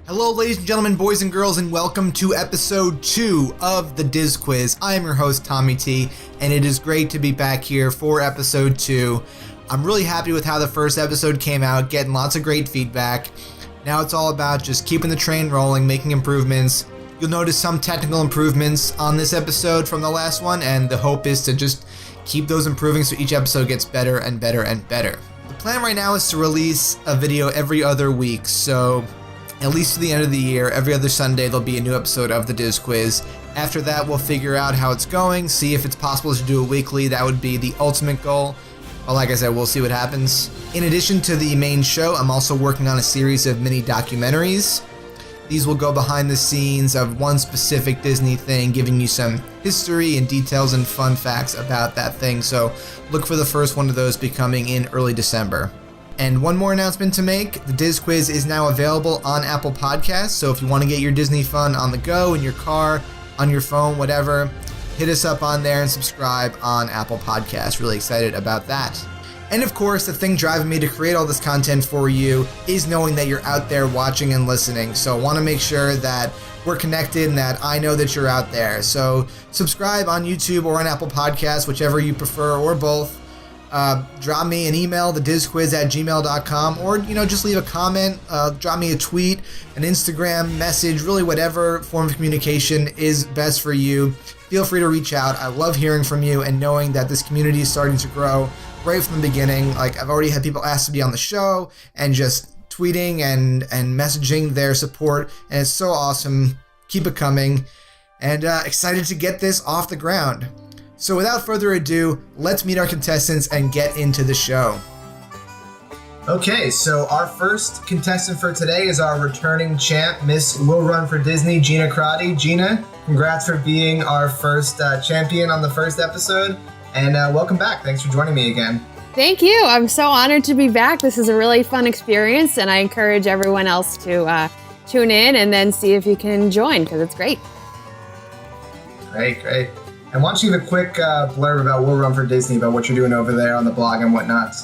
Hello, ladies and gentlemen, boys and girls, and welcome to episode 2 of the Diz Quiz. I am your host, Tommy T, and it is great to be back here for episode 2. I'm really happy with how the first episode came out, getting lots of great feedback. Now it's all about just keeping the train rolling, making improvements. You'll notice some technical improvements on this episode from the last one, and the hope is to just keep those improving so each episode gets better and better and better. The plan right now is to release a video every other week, so at least to the end of the year, every other Sunday there'll be a new episode of the Diz Quiz. After that, we'll figure out how it's going, see if it's possible to do it weekly. That would be the ultimate goal. But like I said, we'll see what happens. In addition to the main show, I'm also working on a series of mini documentaries. These will go behind the scenes of one specific Disney thing, giving you some history and details and fun facts about that thing. So look for the first one of those be coming in early December. And one more announcement to make, the Diz Quiz is now available on Apple Podcasts, so if you want to get your Disney fun on the go, in your car, on your phone, whatever, hit us up on there and subscribe on Apple Podcasts. Really excited about that. And of course, the thing driving me to create all this content for you is knowing that you're out there watching and listening. So I want to make sure that we're connected and that I know that you're out there. So subscribe on YouTube or on Apple Podcasts, whichever you prefer, or both. Drop me an email, thedizquiz@gmail.com, or, just leave a comment, drop me a tweet, an Instagram message, really whatever form of communication is best for you. Feel free to reach out. I love hearing from you and knowing that this community is starting to grow right from the beginning. Like, I've already had people ask to be on the show and just tweeting and messaging their support, and it's so awesome. Keep it coming, and excited to get this off the ground. So without further ado, let's meet our contestants and get into the show. Okay, so our first contestant for today is our returning champ, Miss Will Run for Disney, Gina Crotty. Gina, congrats for being our first champion on the first episode, and welcome back. Thanks for joining me again. Thank you. I'm so honored to be back. This is a really fun experience, and I encourage everyone else to tune in and then see if you can join, because it's great. Great. And why don't you give a quick blurb about Will Run for Disney, about what you're doing over there on the blog and whatnot?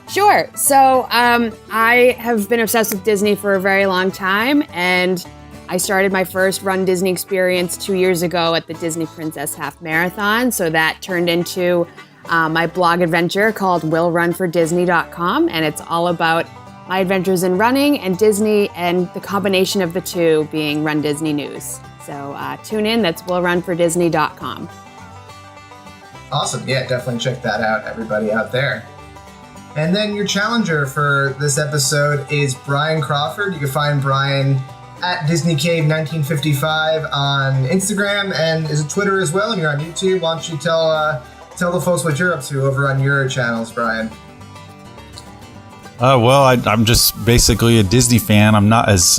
Sure. So I have been obsessed with Disney for a very long time, and I started my first Run Disney experience 2 years ago at the Disney Princess Half Marathon. So that turned into my blog adventure called willrunfordisney.com, and it's all about my adventures in running and Disney, and the combination of the two being Run Disney News. So tune in, that's willrunfordisney.com. Awesome. Yeah, definitely check that out, everybody out there. And then your challenger for this episode is Brian Crawford. You can find Brian at DisneyCave1955 on Instagram, and is it Twitter as well, and you're on YouTube. Why don't you tell the folks what you're up to over on your channels, Brian? I'm just basically a Disney fan. I'm not as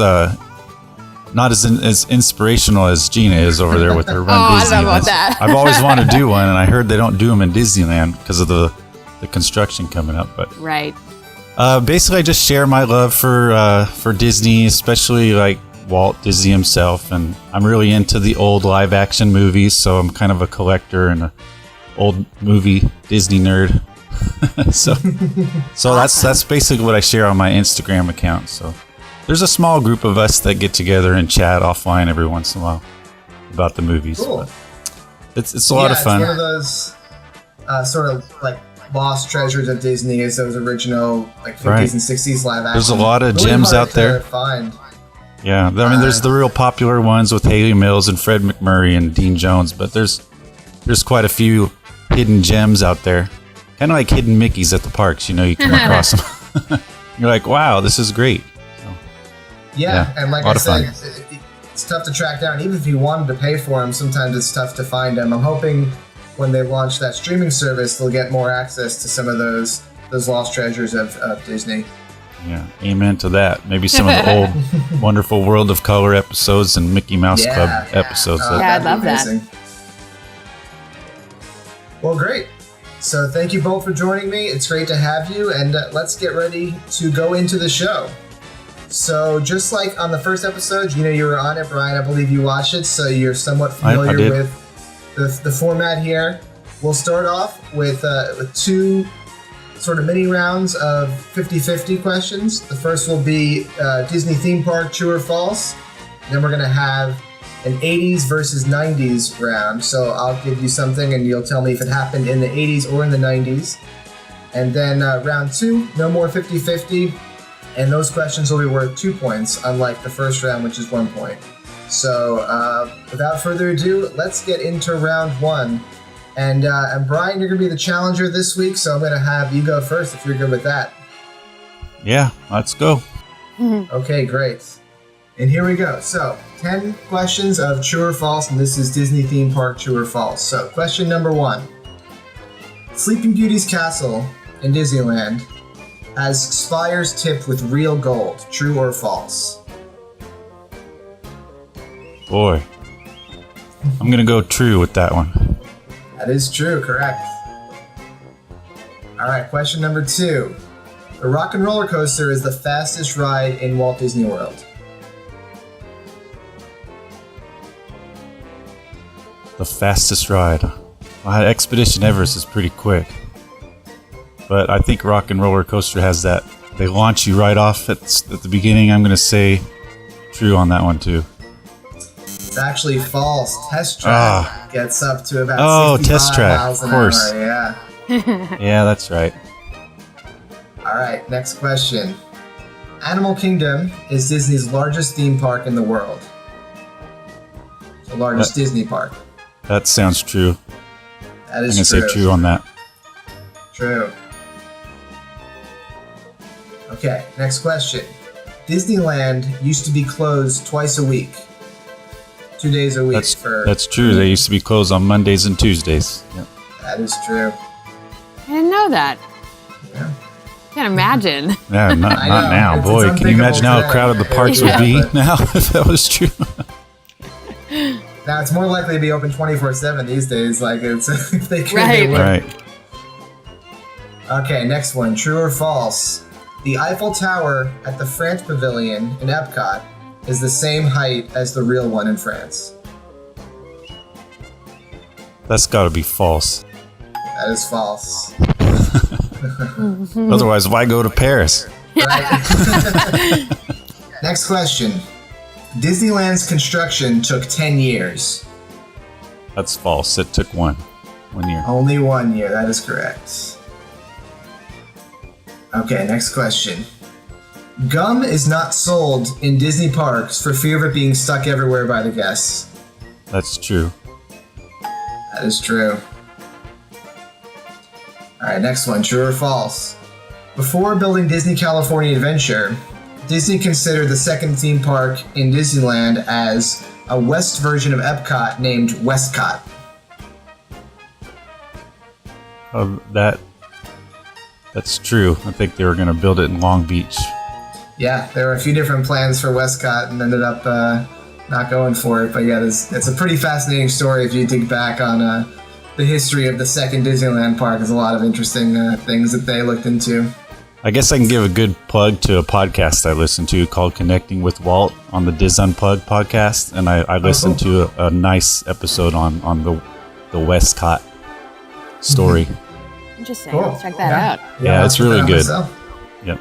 inspirational as Gina is over there with her Run Disney. I don't know about that. I've always wanted to do one, and I heard they don't do them in Disneyland because of the construction coming up. But right. Basically, I just share my love for Disney, especially like Walt Disney himself, and I'm really into the old live action movies. So I'm kind of a collector and a old movie Disney nerd. so Awesome. that's basically what I share on my Instagram account. So there's a small group of us that get together and chat offline every once in a while about the movies. Cool. It's a lot of fun. It's one of those sort of like lost treasures of Disney, is those original like 50s and 60s live action. There's a lot of really gems hard out there. To find. Yeah, I mean, there's the real popular ones with Haley Mills and Fred McMurray and Dean Jones, but there's quite a few hidden gems out there. Kind of like hidden Mickeys at the parks, you come across them. You're like, wow, this is great. Yeah, and like I said, it's tough to track down. Even if you wanted to pay for them, sometimes it's tough to find them. I'm hoping when they launch that streaming service, they'll get more access to some of those lost treasures of Disney. Yeah, amen to that. Maybe some of the old Wonderful World of Color episodes and Mickey Mouse Club episodes. I'd love that. Well, great. So thank you both for joining me. It's great to have you, and let's get ready to go into the show. So just like on the first episode, you were on it, Brian. I believe you watched it, so you're somewhat familiar with the format here. We'll start off with two sort of mini rounds of 50-50 questions. The first will be Disney theme park, true or false. Then we're going to have an 80s versus 90s round. So I'll give you something and you'll tell me if it happened in the 80s or in the 90s. And then round 2, no more 50-50. And those questions will be worth 2 points, unlike the first round, which is 1 point. So without further ado, let's get into round 1. And Brian, you're going to be the challenger this week, so I'm going to have you go first if you're good with that. Yeah, let's go. Okay, great. And here we go. So, 10 questions of true or false, and this is Disney theme park true or false. So, question number 1. Sleeping Beauty's castle in Disneyland has spires tipped with real gold. True or false? Boy, I'm going to go true with that one. That is true, correct. All right, question number 2. The Rock and Roller Coaster is the fastest ride in Walt Disney World. The fastest ride. Well, Expedition Everest is pretty quick. But I think Rock and Roller Coaster has that. They launch you right off at the beginning. I'm going to say true on that one, too. It's actually false. Test Track gets up to about 65 Test Track, miles an of course. hour. Yeah. Yeah, that's right. All right, next question. Animal Kingdom is Disney's largest theme park in the world. The largest Disney park. That sounds true. That is I'm going to say true on that. True. Okay, next question. Disneyland used to be closed twice a week. 2 days a week. That's true. They used to be closed on Mondays and Tuesdays. Yep. That is true. I didn't know that. Yeah. Can't imagine. Yeah, not now. Boy, can you imagine how crowded the parks would be now if that was true? Now, it's more likely to be open 24/7 these days. Like, it's if they can. Right. Right. Okay, next one. True or false? The Eiffel Tower at the France Pavilion in Epcot is the same height as the real one in France. That's got to be false. That is false. Otherwise, why go to Paris? Right. Next question. Disneyland's construction took 10 years. That's false. It took 1 year. Only 1 year. That is correct. Okay, next question. Gum is not sold in Disney parks for fear of it being stuck everywhere by the guests. That's true. That is true. Alright, next one. True or false? Before building Disney California Adventure, Disney considered the second theme park in Disneyland as a west version of Epcot named Westcott. That's true. I think they were going to build it in Long Beach. Yeah, there were a few different plans for Westcott and ended up not going for it. But yeah, it's a pretty fascinating story if you dig back on the history of the second Disneyland park. There's a lot of interesting things that they looked into. I guess I can give a good plug to a podcast I listen to called Connecting with Walt on the Diz Unplugged podcast. And I listened to a nice episode on the Westcott story. Interesting. Cool. Let's check that out. Yeah, it's really good. Myself. Yep.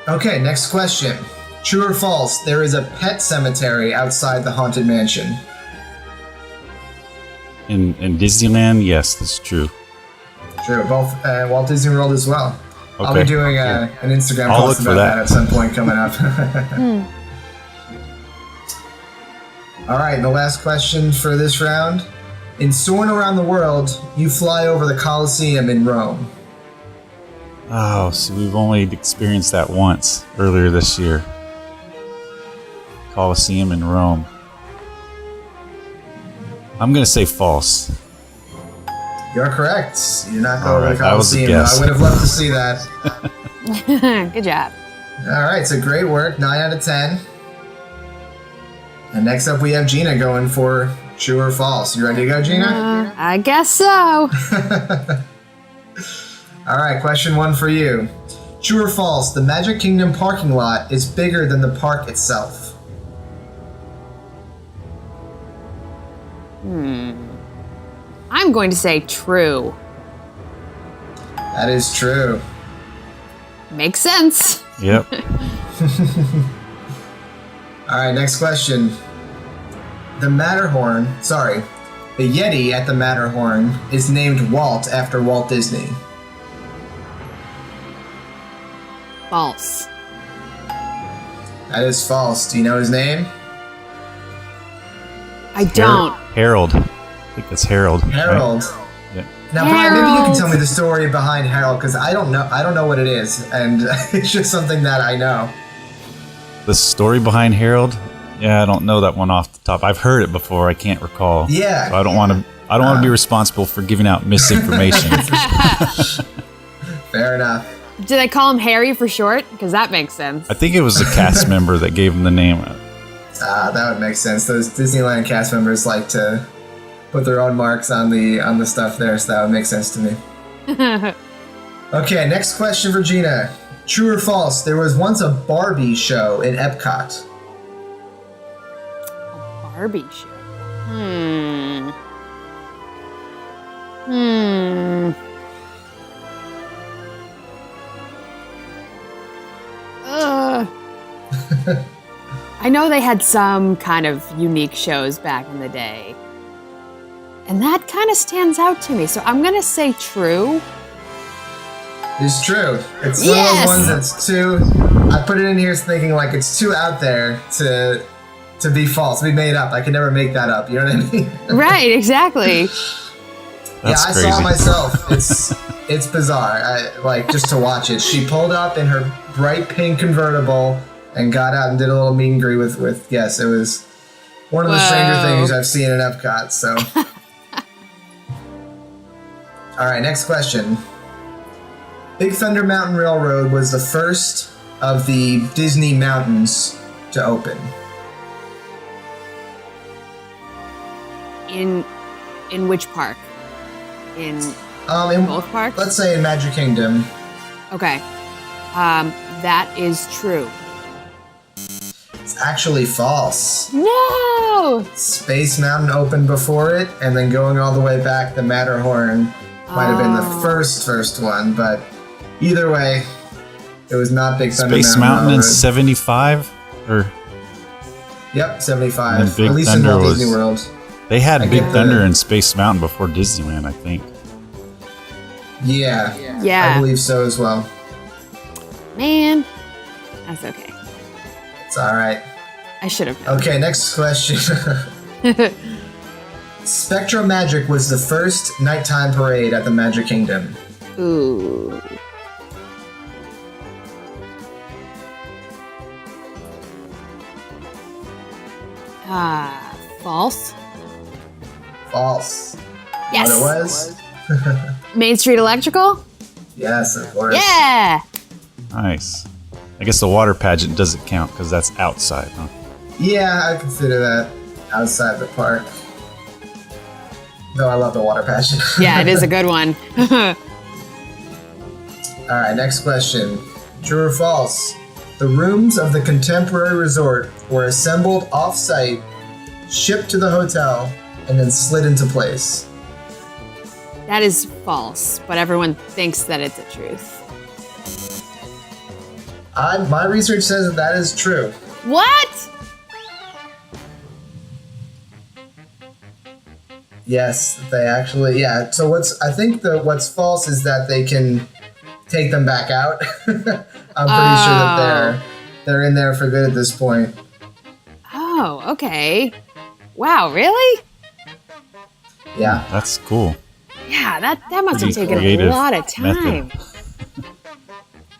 Okay, next question. True or false, there is a pet cemetery outside the Haunted Mansion. In Disneyland, yes, that's true. True, both Walt Disney World as well. Okay. I'll be doing an Instagram I'll post look for about that that at some point coming up. All right, the last question for this round. In Soaring Around the World, you fly over the Colosseum in Rome. Oh, so we've only experienced that once earlier this year. Colosseum in Rome. I'm going to say false. You're correct. You're not All going to the right, that was a Colosseum. guess. I would have loved to see that. Good job. All right, so great work. 9 out of 10. And next up, we have Gina going for true or false. You ready to go, Gina? I guess so. All right, question 1 for you. True or false, the Magic Kingdom parking lot is bigger than the park itself? I'm going to say true. That is true. Makes sense. Yep. All right, next question. The Yeti at the Matterhorn is named Walt after Walt Disney. False. That is false. Do you know his name? I don't. Harold. I think that's Harold. Harold. Right? Yeah. Now, Brian, maybe you can tell me the story behind Harold, because I don't know what it is, and it's just something that I know. The story behind Harold? Yeah, I don't know that one off the top. I've heard it before. I can't recall. Yeah. So I don't want to be responsible for giving out misinformation. Fair enough. Do they call him Harry for short? Because that makes sense. I think it was a cast member that gave him the name. That would make sense. Those Disneyland cast members like to put their own marks on the stuff there, so that would make sense to me. Okay, next question for Gina. True or false? There was once a Barbie show in Epcot. Barbie show. I know they had some kind of unique shows back in the day. And that kind of stands out to me. So I'm going to say true. It's true. It's one of those ones that's too... I put it in here thinking like it's too out there to be false, to be made up. I could never make that up. You know what I mean? Right, exactly. That's I crazy. saw it myself. It's bizarre. Just to watch it. She pulled up in her bright pink convertible and got out and did a little meet and greet with yes, it was one of the stranger things I've seen in Epcot. So, all right, next question. Big Thunder Mountain Railroad was the first of the Disney mountains to open. In which park? In both parks? Let's say in Magic Kingdom. Okay. That is true. It's actually false. No! Space Mountain opened before it, and then going all the way back, the Matterhorn might have been the first one, but either way, it was not Big Thunder Space Mountain in 75? Or Yep, 75. And Big At least Thunder in Walt was- Disney World. they had I Big get Thunder the- and Space Mountain before Disneyland, I think. Yeah, Yeah. I believe so as well. Man. That's okay. It's all right. I should have known. Okay, next question. Spectro Magic was the first nighttime parade at the Magic Kingdom. Ooh. False. False. Yes. What it was? Main Street Electrical? Yes, of course. Yeah. Nice. I guess the water pageant doesn't count because that's outside, huh? Yeah, I consider that outside the park. Though I love the water pageant. Yeah, it is a good one. All right, next question. True or false? The rooms of the Contemporary Resort were assembled off-site, shipped to the hotel, and then slid into place. That is false, but everyone thinks that it's a truth. My research says that is true. What? Yes, they actually, yeah. So I think what's false is that they can take them back out. I'm pretty sure that they're in there for good at this point. Oh, okay. Wow, really? Yeah. That's cool. Yeah, that must have Pretty taken a creative lot of time. method.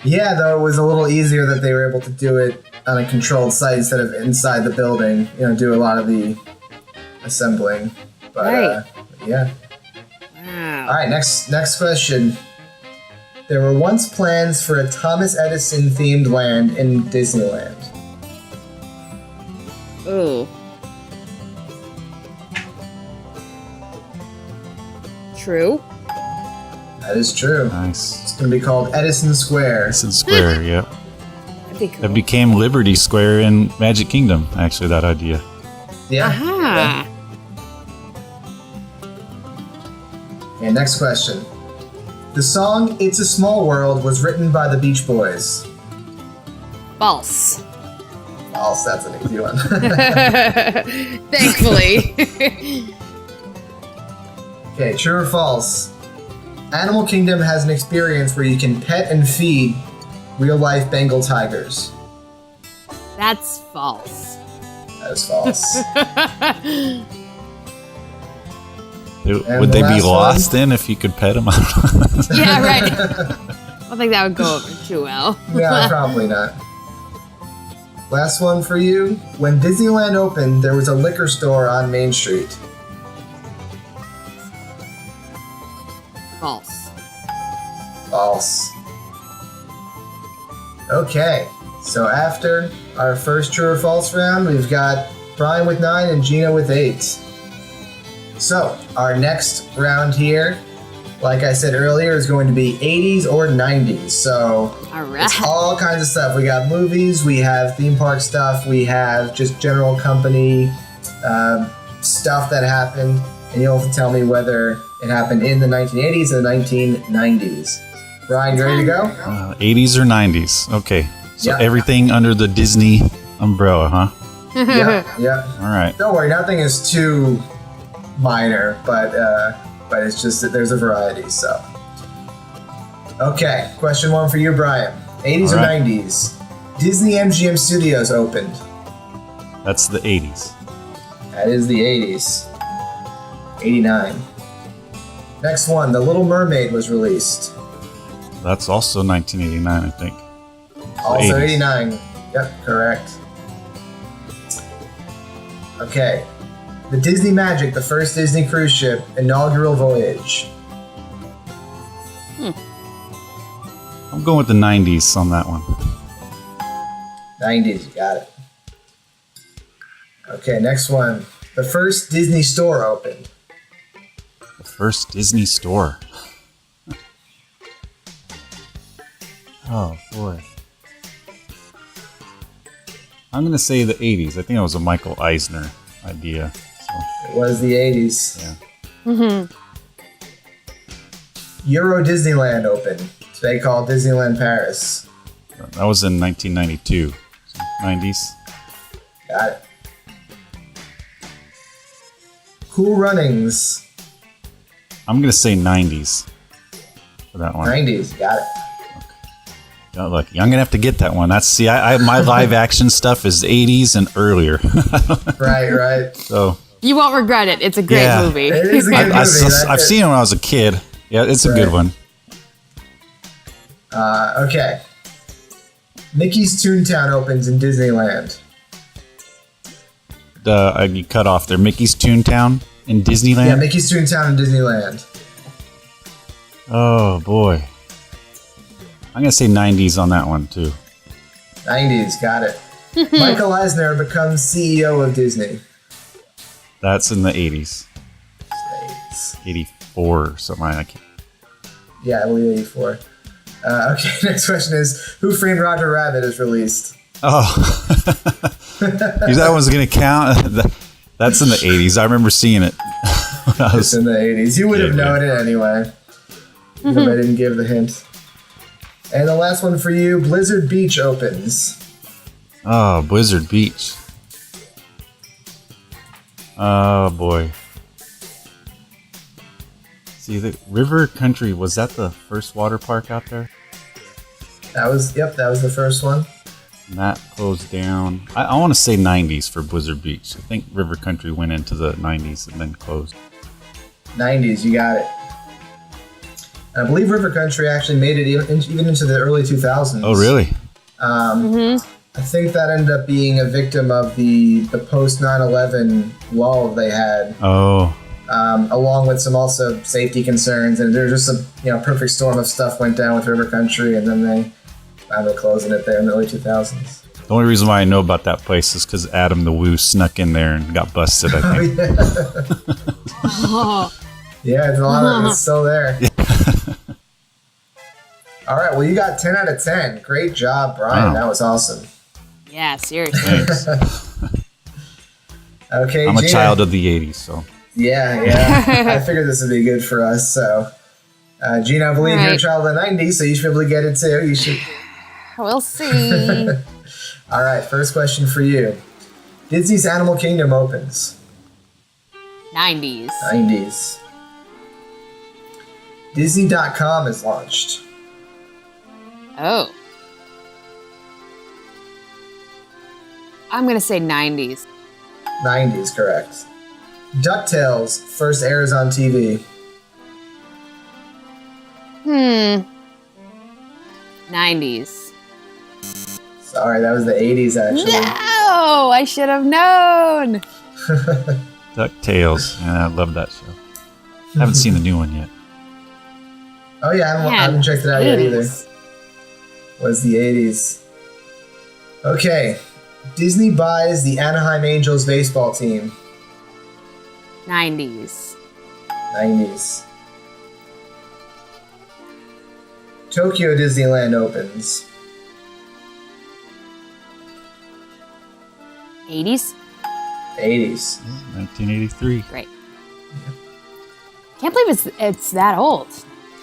Yeah, though it was a little easier that they were able to do it on a controlled site instead of inside the building. Do a lot of the assembling. But Right. yeah. Wow. All right, next question. There were once plans for a Thomas Edison themed land in Disneyland. Ooh. True. That is true. Nice. It's going to be called Edison Square. Edison Square, yep. That'd be cool. That became Liberty Square in Magic Kingdom, actually, that idea. Yeah. Aha. Okay, next question. The song It's a Small World was written by the Beach Boys. False. False, that's an easy one. Thankfully. Okay, true or false? Animal Kingdom has an experience where you can pet and feed real-life Bengal tigers. That's false. That is false. Would they be lost then if you could pet them? Yeah, right. I don't think that would go over too well. Yeah, probably not. Last one for you. When Disneyland opened, there was a liquor store on Main Street. False. False. Okay, so after our first true or false round, we've got Brian with 9 and Gina with 8. So, our next round here, like I said earlier, is going to be 80s or 90s. So, All right. it's all kinds of stuff. We got movies, we have theme park stuff, we have just general company stuff that happened, and you'll have to tell me whether it happened in the 1980s or the 1990s. Brian, you ready to go? 80s or 90s? Okay. So Yeah. everything under the Disney umbrella, huh? Yeah. All right. Don't worry, nothing is too minor, but it's just that there's a variety, so. Okay, question 1 for you, Brian. 80s All or right. 90s? Disney MGM Studios opened. That's the 80s. That is the 80s. 89. Next one, The Little Mermaid was released. That's also 1989, I think. Also 80s. 89. Yep, correct. Okay. The Disney Magic, the first Disney cruise ship, inaugural voyage. I'm going with the 90s on that one. 90s, you got it. Okay, next one. The first Disney store opened. The first Disney store. Oh, boy. I'm going to say the 80s. I think it was a Michael Eisner idea. So, It was the 80s. yeah. Euro Disneyland opened. Today called Disneyland Paris. That was in 1992. So 90s. Got it. Cool Runnings. I'm going to say 90s for that one. 90s, got it. Got lucky. I'm going to have to get that one. That's my live action stuff is 80s and earlier. Right. So You won't regret it. It's a great Yeah. It movie. is a good movie. I've seen it when I was a kid. Yeah, it's a good Right. one. Okay. Mickey's Toontown opens in Disneyland. You cut off there. Mickey's Toontown in Disneyland. Yeah, Mickey's Toontown in Disneyland. Oh boy, I'm gonna say 90s on that one too. 90s, got it. Michael Eisner becomes CEO of Disney. That's in the 80s, 80s. 84 or something. I can't. Yeah, I believe 84. Okay, next question is, Who Framed Roger Rabbit is released? Oh, that one's gonna count. That's in the 80s. I remember seeing it. When I It's was- in the 80s. You would have Yeah, known it anyway. Even if I didn't give the hint. And the last one for you, Blizzard Beach opens. Oh, Blizzard Beach. Oh boy. See, the River Country, was that the first water park out there? That was the first one. And that closed down. I want to say 90s for Blizzard Beach. I think River Country went into the 90s and then closed. 90s, you got it. I believe River Country actually made it even into the early 2000s. Oh, really? I think that ended up being a victim of the post 9/11 lull they had, Oh, along with some also safety concerns, and there's just a perfect storm of stuff went down with River Country, and then they wound up closing it there in the early 2000s. the only reason why I know about that place is because Adam the Woo snuck in there and got busted, I think. Yeah, it's a lot of it's still there. All right, well, you got 10 out of 10. Great job, Brian. Wow. That was awesome. Yeah, seriously. Thanks. Okay, I'm a Gina. child of the 80s, so. Yeah. I figured this would be good for us. So, Gina, I believe All you're a right. child of the 90s, so you should be able to get it too. You should. We'll see. All right, first question for you. Disney's Animal Kingdom opens. 90s. 90s. Disney.com is launched. Oh. I'm going to say 90s. 90s, correct. DuckTales first airs on TV. 90s. Sorry, that was the 80s, actually. No! I should have known. DuckTales. Yeah, I love that show. Haven't seen the new one yet. Oh, yeah, I haven't checked it out yet either. Was the 80s. Okay. Disney buys the Anaheim Angels baseball team. 90s. 90s. Tokyo Disneyland opens. 80s? 80s. 1983. Great. Can't believe it's that old.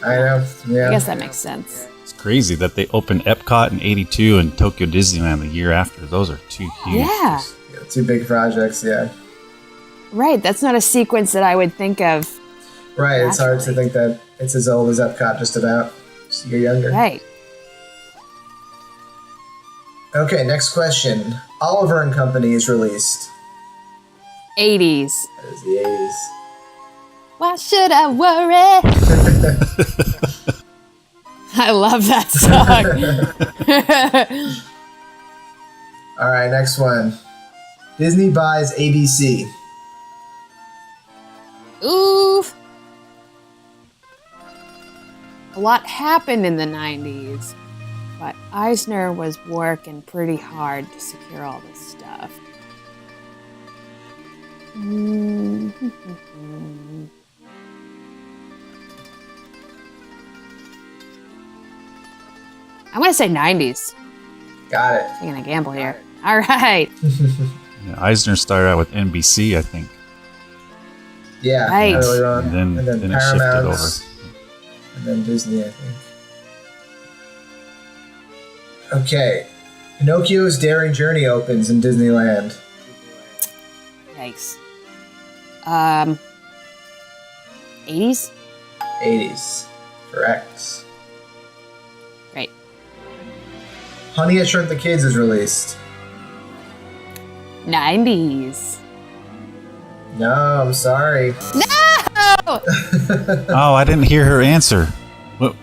I know. Yeah. I guess that makes sense. It's crazy that they opened Epcot in 82 and Tokyo Disneyland the year after. Those are two huge. Yeah. Yeah, two big projects, yeah. Right. That's not a sequence that I would think of. Right, it's hard to Naturally. think that it's as old as Epcot, just about. Just a year younger. Right. Okay, next question. Oliver and Company is released. 80s. That is the 80s. Why should I worry? I love that song. All right, next one. Disney buys ABC. Ooh. A lot happened in the 90s, but Eisner was working pretty hard to secure all this stuff. I'm going to say 90s. Got it. I'm going to gamble here. All right. Yeah, Eisner started out with NBC, I think. Yeah, Right. early on. And then it shifted Paramount, over. and then Disney, I think. Okay. Pinocchio's Daring Journey opens in Disneyland. Yikes. 80s? 80s. Correct. Great. Honey, I Shrunk the Kids is released. 90s. No, I'm sorry. No! Oh, I didn't hear her answer. What,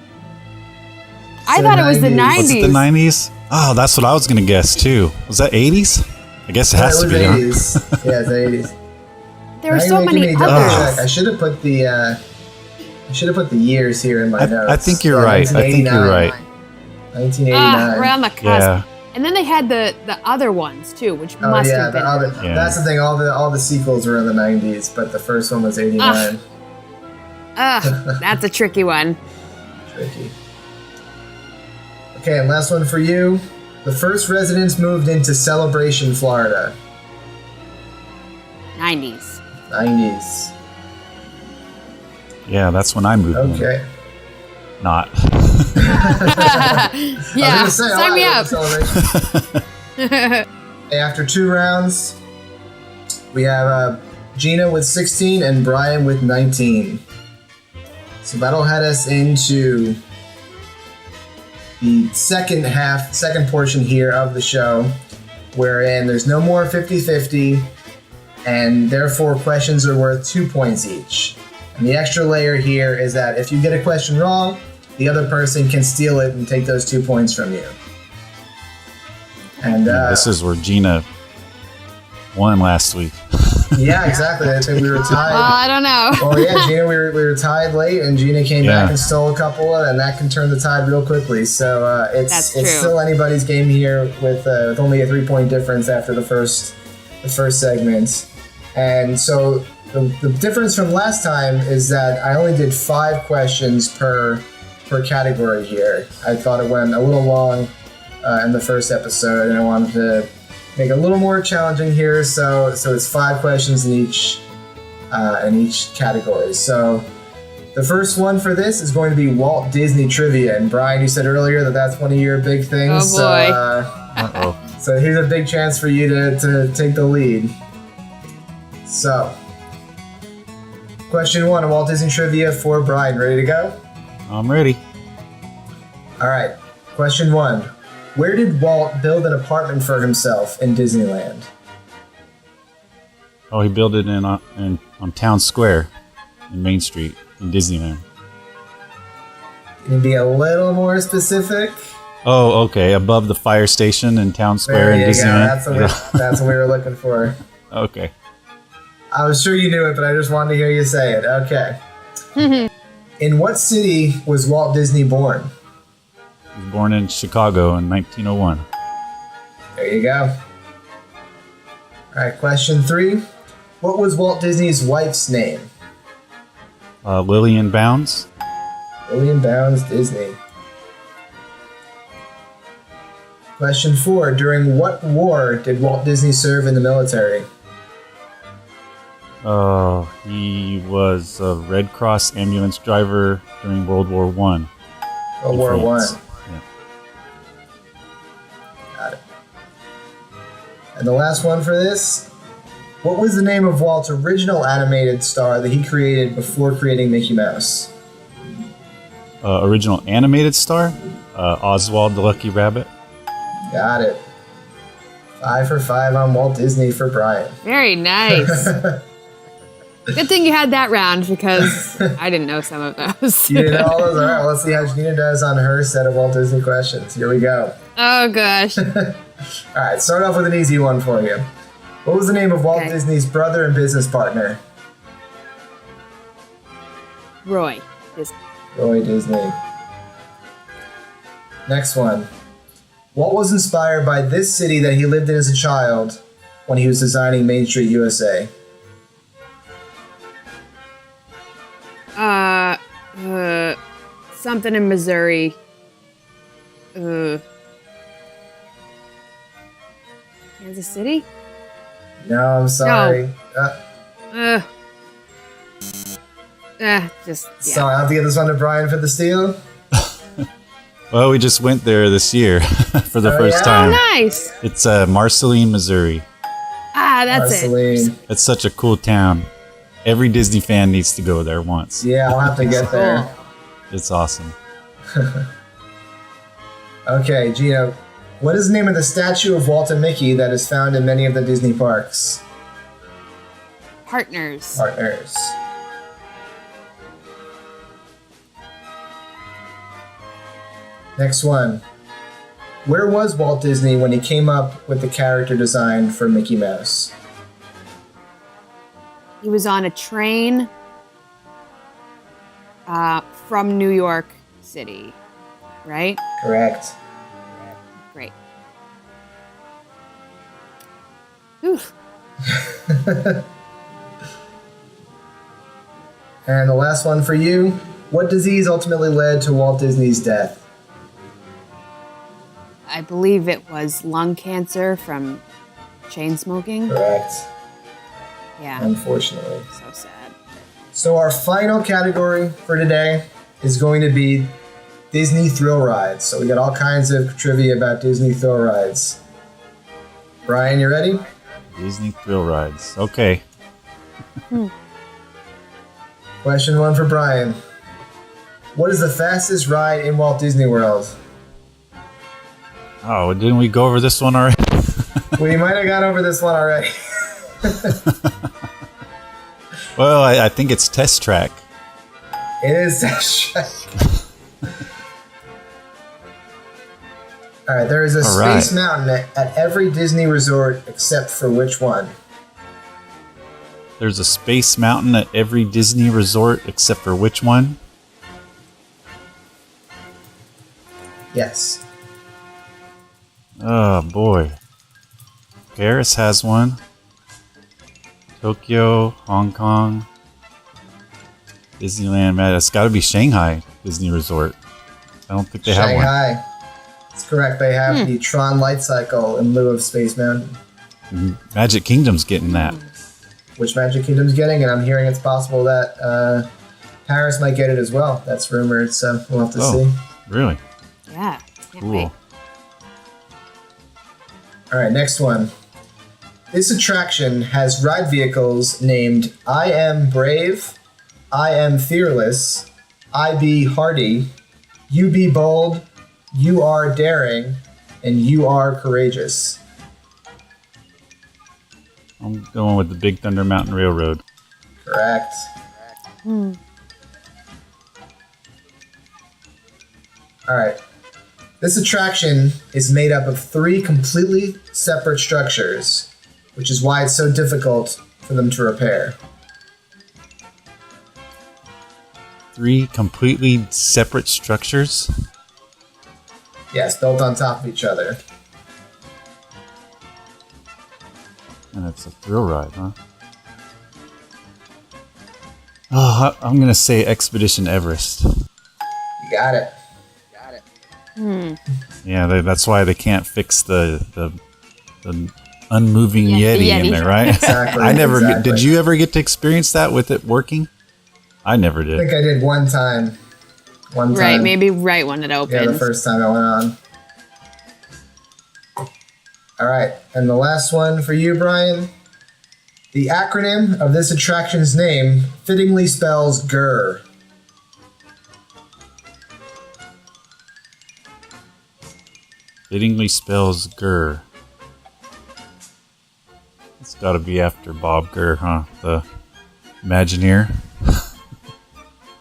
I So thought it was the 90s. was it the 90s? Oh, that's what I was going to guess, too. Was that 80s? I guess it has it to was be. Huh? 80s. Yeah, it's 80s. There were Now so you're making many me double others. check. I should have put the years here in my notes. I think you're Yeah, right. I think you're 1989. right. 1989. We're on the cusp. Yeah. And then they had the other ones too, which Oh must yeah, have been. Yeah. that's the thing. All the sequels were in the 90s, but the first one was 89. Ugh, that's a tricky one. Tricky. Okay, and last one for you. The first residents moved into Celebration, Florida. 90s. 90s. Yeah, that's when I moved in. Okay. Not. Yeah, I was gonna say, sign me I up. like Celebration. After 2 rounds, we have Gina with 16 and Brian with 19. So that'll head us into the second portion here of the show, wherein there's no more 50-50, and therefore questions are worth 2 points each. And the extra layer here is that if you get a question wrong, the other person can steal it and take those 2 points from you. And This is where Gina won last week. yeah, exactly. I think we were Well, tied. I don't know. Well, yeah, Gina, we were tied late, and Gina came Yeah. back and stole a couple, and that can turn the tide real quickly. So it's That's true. still anybody's game here with only a 3-point difference after the first segment. And so the difference from last time is that I only did 5 questions per category here. I thought it went a little long in the first episode, and I wanted to make it a little more challenging here. So it's 5 questions in each category. So The first one for this is going to be Walt Disney trivia. And Brian, you said earlier that that's one of your big things. Oh, boy. So here's a big chance for you to take the lead. So, question 1 of Walt Disney trivia for Brian. Ready to go? I'm ready. All right. Question 1. Where did Walt build an apartment for himself in Disneyland? Oh, he built it on Town Square in Main Street in Disneyland. Can you be a little more specific? Oh, okay. Above the fire station in Town Square in Disneyland. That's what we were looking for. Okay. I was sure you knew it, but I just wanted to hear you say it. Okay. In what city was Walt Disney born? He was born in Chicago in 1901. There you go. All right, question 3. What was Walt Disney's wife's name? Lillian Bounds. Lillian Bounds Disney. Question 4. During what war did Walt Disney serve in the military? He was a Red Cross ambulance driver during World War I. World War I. Yeah. Got it. And the last one for this. What was the name of Walt's original animated star that he created before creating Mickey Mouse? Original animated star? Oswald the Lucky Rabbit. Got it. 5 for 5 on Walt Disney for Brian. Very nice. Good thing you had that round because I didn't know some of those. You didn't know all those? All right, let's see how Gina does on her set of Walt Disney questions. Here we go. Oh, gosh. All right, start off with an easy one for you. What was the name of Walt Disney's brother and business partner? Roy Disney. Roy Disney. Next one. What was inspired by this city that he lived in as a child when he was designing Main Street, USA? Something in Missouri. Kansas City? No, I'm sorry. Sorry, I'll have to get this one to Brian for the steal. Well, we just went there this year for the first time. Oh, nice. It's Marceline, Missouri. That's Marceline. it. It's such a cool town. Every Disney fan needs to go there once. Yeah, I'll have to get there. It's awesome. Okay, Gina, what is the name of the statue of Walt and Mickey that is found in many of the Disney parks? Partners. Partners. Next one. Where was Walt Disney when he came up with the character design for Mickey Mouse? He was on a train from New York City, right? Correct. Great. Oof. And the last one for you. What disease ultimately led to Walt Disney's death? I believe it was lung cancer from chain smoking. Correct. Yeah. Unfortunately. So sad. So our final category for today is going to be Disney thrill rides. So we got all kinds of trivia about Disney thrill rides. Brian, you ready? Disney thrill rides. Okay. Question 1 for Brian. What is the fastest ride in Walt Disney World? Oh, didn't we go over this one already? We might have gone over this one already. Well, I think it's Test Track. It is Test Track. All right, there is a Space Mountain at every Disney resort except for which one? There's a Space Mountain at every Disney resort except for which one? Yes. Oh, boy. Paris has one. Tokyo, Hong Kong, Disneyland. Man, it's got to be Shanghai Disney Resort. I don't think they have one. Shanghai. That's correct. They have the Tron Light Cycle in lieu of Space Mountain. Magic Kingdom's getting that. Which Magic Kingdom's getting, and I'm hearing it's possible that Paris might get it as well. That's rumored, so we'll have to see. Really? Yeah. Can't Cool. wait. All right, next one. This attraction has ride vehicles named I Am Brave, I Am Fearless, I Be Hardy, You Be Bold, You Are Daring, and You Are Courageous. I'm going with the Big Thunder Mountain Railroad. Correct. All right. This attraction is made up of 3 completely separate structures, which is why it's so difficult for them to repair. 3 completely separate structures? Yes, built on top of each other. And it's a thrill ride, huh? Oh, I'm going to say Expedition Everest. You got it. Yeah, that's why they can't fix the unmoving Yeti in there, right? Exactly. Exactly. Did you ever get to experience that with it working? I never I did. think I did one time. Right, maybe right when it opened. Yeah, the first time I went on. All right, and the last one for you, Brian. The acronym of this attraction's name fittingly spells GER. Fittingly spells Gurr. It's got to be after Bob Gurr, huh? The Imagineer.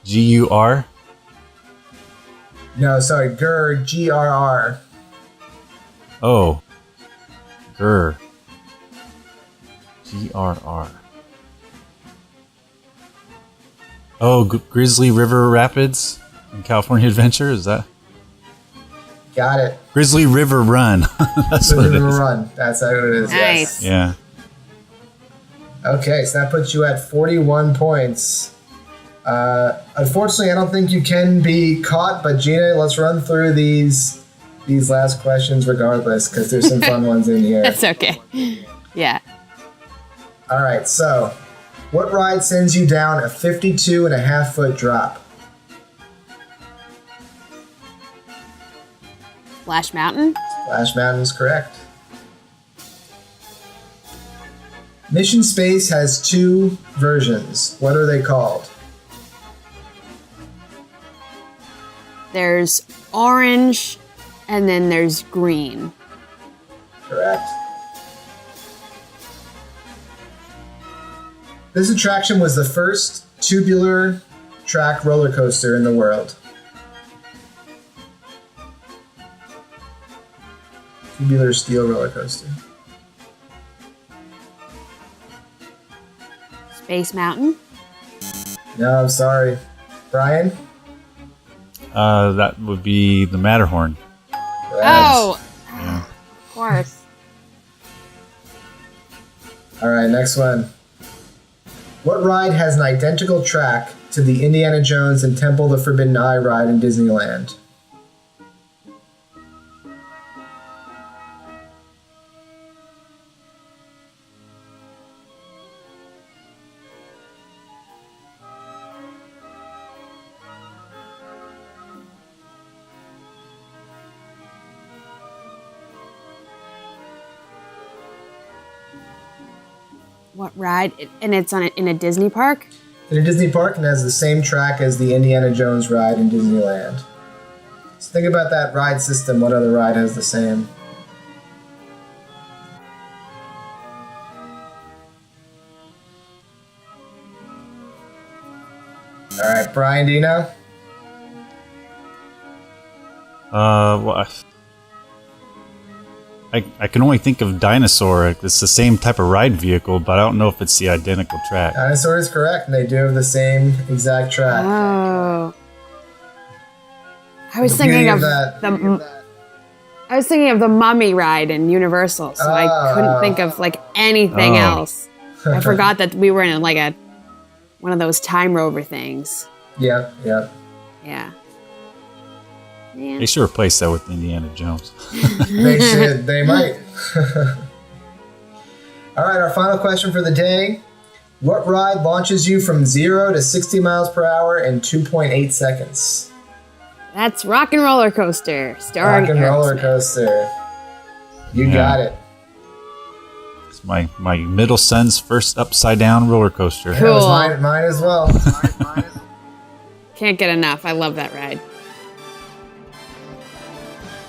G-U-R? No, sorry, GER, G-R-R. Oh. Gurr. G-R-R. Oh, Grizzly River Rapids in California Adventure? Is that? Got it. Grizzly River Run. That's what it is. Run. That's how it is. Nice. Yes. Yeah. Okay, so that puts you at 41 points. Unfortunately, I don't think you can be caught, but Gina, let's run through these last questions regardless, because there's some fun ones in here. That's okay. Yeah. All right, so what ride sends you down a 52.5-foot drop? Splash Mountain? Splash Mountain is correct. Mission Space has 2 versions. What are they called? There's orange, and then there's green. Correct. This attraction was the first tubular track roller coaster in the world. Tubular steel roller coaster. Space Mountain? No, I'm sorry. Brian? That would be the Matterhorn. Correct. Oh! Yeah. Of course. All right, next one. What ride has an identical track to the Indiana Jones and Temple of the Forbidden Eye ride in Disneyland? What ride? And it's in a Disney park? In a Disney park and has the same track as the Indiana Jones ride in Disneyland. So think about that ride system. What other ride has the same? All right, Brian, do you know? Well, I can only think of Dinosaur. It's the same type of ride vehicle, but I don't know if it's the identical track. Dinosaur is correct, and they do have the same exact track. Oh. I was The thinking beauty of that- I was thinking of the Mummy ride in Universal, so I couldn't think of like anything else. I forgot that we were in like one of those time rover things. Yep. Yeah. They should replace that with Indiana Jones. They should. They might. All right, our final question for the day. What ride launches you from 0 to 60 miles per hour in 2.8 seconds? That's Rock and Roller Coaster. Rock and Roller Coaster. You got it. It's my middle son's first upside down roller coaster. Cool. That was mine as well. Can't get enough. I love that ride.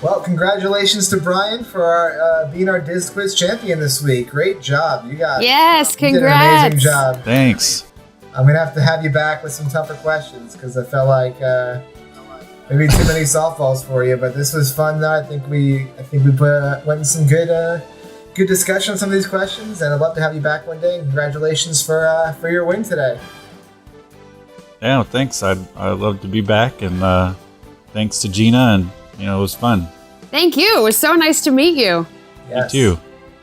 Well, congratulations to Brian for being our Diz Quiz champion this week. Great job. Yes, you did an congrats. amazing job. Thanks. I'm going to have you back with some tougher questions because I felt like maybe too many softballs for you, but this was fun though. I think we went in some good discussion on some of these questions, and I'd love to have you back one day. Congratulations for your win today. Yeah, thanks. I'd love to be back, and thanks to Gina, and it was fun. Thank you. It was so nice to meet you. Yes. You too.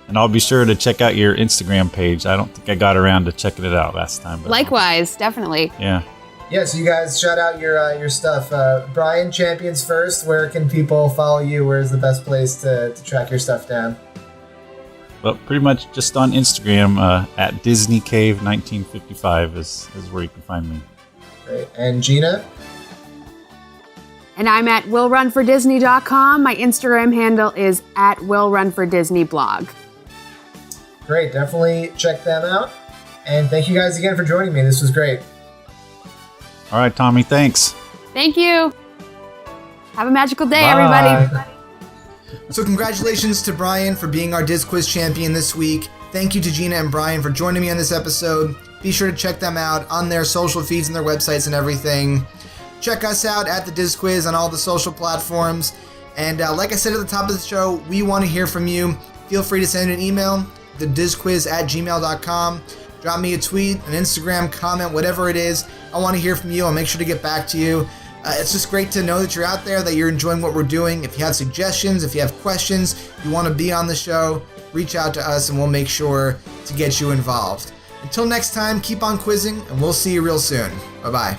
And I'll be sure to check out your Instagram page. I don't think I got around to checking it out last time. But Likewise, definitely. Yeah. Yeah, so you guys shout out your stuff. Brian, Champions First, where can people follow you? Where's the best place to track your stuff down? Well, pretty much just on Instagram at Disney Cave 1955 is where you can find me. Great. And Gina? And I'm at willrunfordisney.com. My Instagram handle is at willrunfordisneyblog. Great. Definitely check them out. And thank you guys again for joining me. This was great. All right, Tommy, thanks. Thank you. Have a magical day, Bye. everybody. So congratulations to Brian for being our Diz Quiz champion this week. Thank you to Gina and Brian for joining me on this episode. Be sure to check them out on their social feeds and their websites and everything. Check us out at the Diz Quiz on all the social platforms. And like I said at the top of the show, we want to hear from you. Feel free to send an email, thedizquiz@gmail.com. Drop me a tweet, an Instagram comment, whatever it is. I want to hear from you. I'll make sure to get back to you. It's just great to know that you're out there, that you're enjoying what we're doing. If you have suggestions, if you have questions, you want to be on the show, reach out to us and we'll make sure to get you involved. Until next time, keep on quizzing and we'll see you real soon. Bye-bye.